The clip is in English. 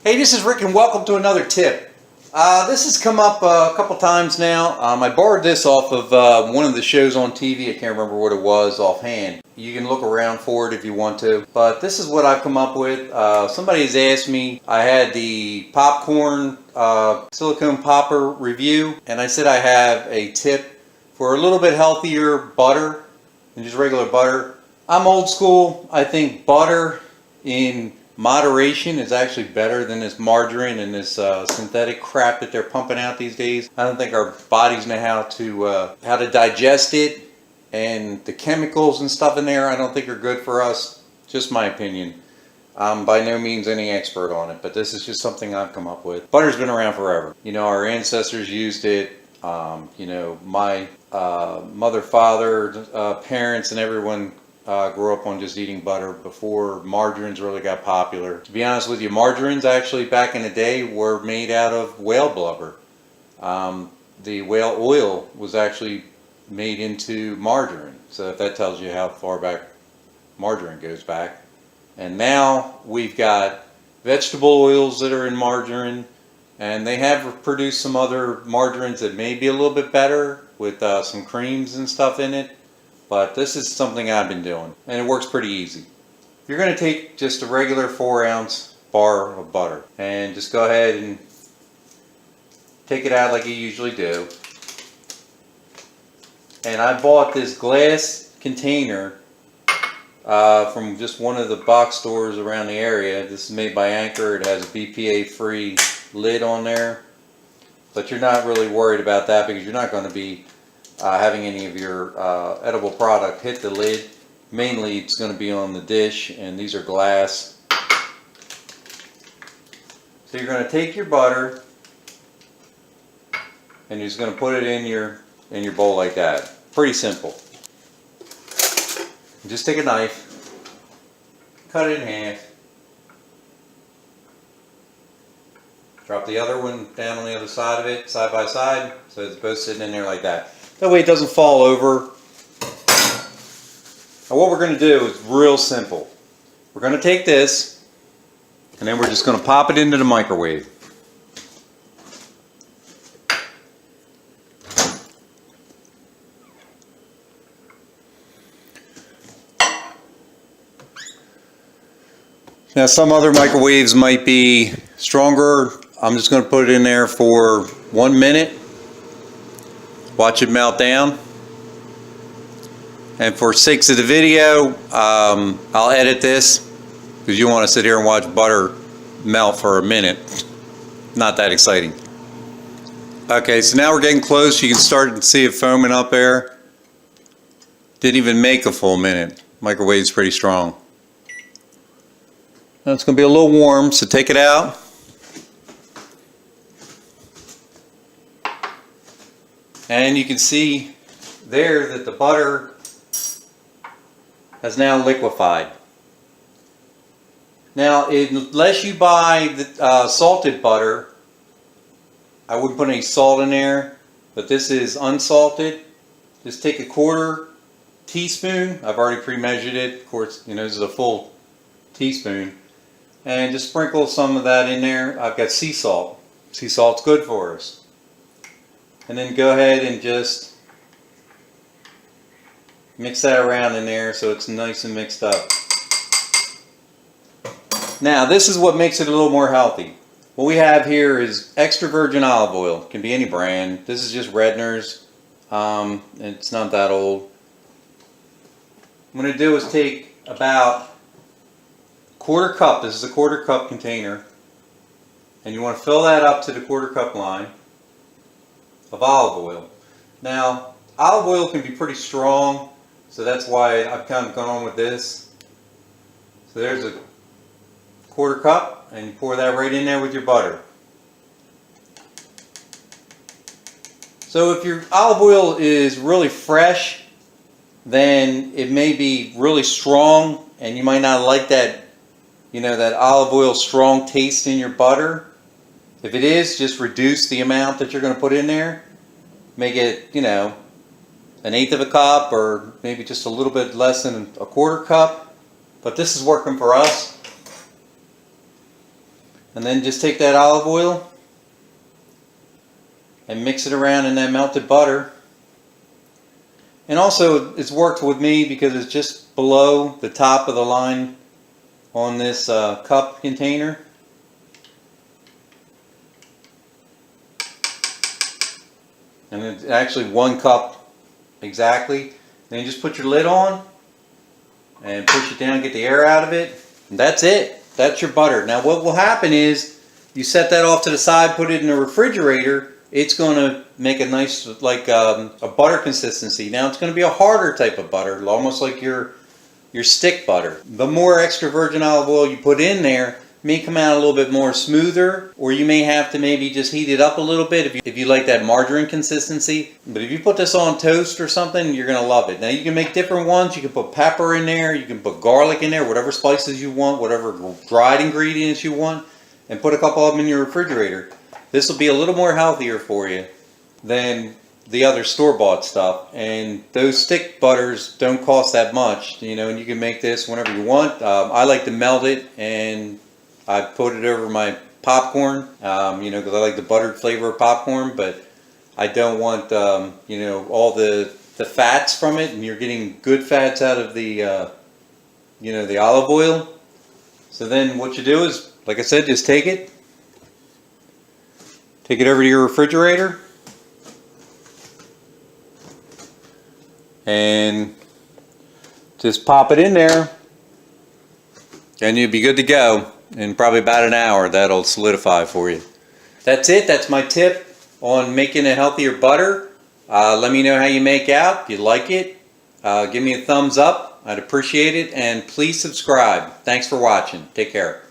Hey, this is Rick and welcome to another tip. This has come up a couple times now. I borrowed this off of one of the shows on TV. I can't remember what it was offhand. You can look around for it if you want to. But this is what I've come up with. Somebody has asked me. I had the popcorn silicone popper review, and I said I have a tip for a little bit healthier butter than just regular butter. I'm old school. I think butter in moderation is actually better than this margarine and this synthetic crap that they're pumping out these days. I don't think our bodies know how to digest it, and the chemicals and stuff in there I don't think are good for us. Just my opinion. I'm by no means any expert on it, but this is just something I've come up with. Butter's been around forever. You know, our ancestors used it. You know, my mother, father, parents, and everyone grew up on just eating butter before margarines really got popular. To be honest with you, margarines actually back in the day were made out of whale blubber. The whale oil was actually made into margarine. So if that tells you how far back margarine goes back. And now we've got vegetable oils that are in margarine, and they have produced some other margarines that may be a little bit better with some creams and stuff in it. But this is something I've been doing, and it works pretty easy. You're going to take just a regular 4-ounce bar of butter and just go ahead and take it out like you usually do. And I bought this glass container from just one of the box stores around the area. This is made by Anchor. It has a BPA-free lid on there, but you're not really worried about that because you're not going to be having any of your edible product hit the lid. Mainly it's going to be on the dish, and these are glass. So you're going to take your butter and you're just going to put it in your bowl like that. Pretty simple. Just take a knife, cut it in half, drop the other one down on the other side of it, side by side, so it's both sitting in there like that. That way it doesn't fall over. Now what we're going to do is real simple. We're going to take this and then we're just going to pop it into the microwave. Now some other microwaves might be stronger. I'm just going to put it in there for 1 minute. Watch it melt down. And for sakes of the video, I'll edit this because you want to sit here and watch butter melt for a minute. Not that exciting. Okay, so now we're getting close. You can start to see it foaming up there. Didn't even make a full minute. Microwave's pretty strong. Now it's going to be a little warm, so take it out. And you can see there that the butter has now liquefied. Now, unless you buy the salted butter, I wouldn't put any salt in there, but this is unsalted. Just take a 1/4 teaspoon. I've already pre-measured it. Of course, you know, this is a full teaspoon. And just sprinkle some of that in there. I've got sea salt. Sea salt's good for us. And then go ahead and just mix that around in there so it's nice and mixed up. Now this is what makes it a little more healthy. What we have here is extra virgin olive oil. It can be any brand. This is just Redner's. It's not that old. What I'm going to do is take about 1/4 cup. This is a 1/4 cup container. And you want to fill that up to the 1/4 cup line of olive oil. Now, olive oil can be pretty strong, so that's why I've kind of gone with this. So there's a 1/4 cup, and you pour that right in there with your butter. So if your olive oil is really fresh, then it may be really strong, and you might not like that, you know, that olive oil strong taste in your butter. If it is, just reduce the amount that you're going to put in there. Make it, you know, 1/8 of a cup, or maybe just a little bit less than a 1/4 cup. But this is working for us. And then just take that olive oil and mix it around in that melted butter. And also it's worked with me because it's just below the top of the line on this cup container. And it's actually 1 cup exactly. Then you just put your lid on and push it down, get the air out of it. And that's it. That's your butter. Now what will happen is you set that off to the side, put it in the refrigerator. It's going to make a nice, like a butter consistency. Now it's going to be a harder type of butter, almost like your stick butter. The more extra virgin olive oil you put in there may come out a little bit more smoother, or you may have to maybe just heat it up a little bit if you like that margarine consistency. But if you put this on toast or something, you're going to love it. Now you can make different ones. You can put pepper in there, you can put garlic in there, whatever spices you want, whatever dried ingredients you want, and put a couple of them in your refrigerator. This will be a little more healthier for you than the other store-bought stuff, and those stick butters don't cost that much, you know, and you can make this whenever you want. I like to melt it and I put it over my popcorn, you know, because I like the buttered flavor of popcorn, but I don't want, you know, all the fats from it, and you're getting good fats out of the, you know, the olive oil. So then what you do is, like I said, just take it over to your refrigerator, and just pop it in there, and you'll be good to go. In probably about an hour, that'll solidify for you. That's it. That's my tip on making a healthier butter. Let me know how you make out. If you like it, give me a thumbs up. I'd appreciate it. And please subscribe. Thanks for watching. Take care.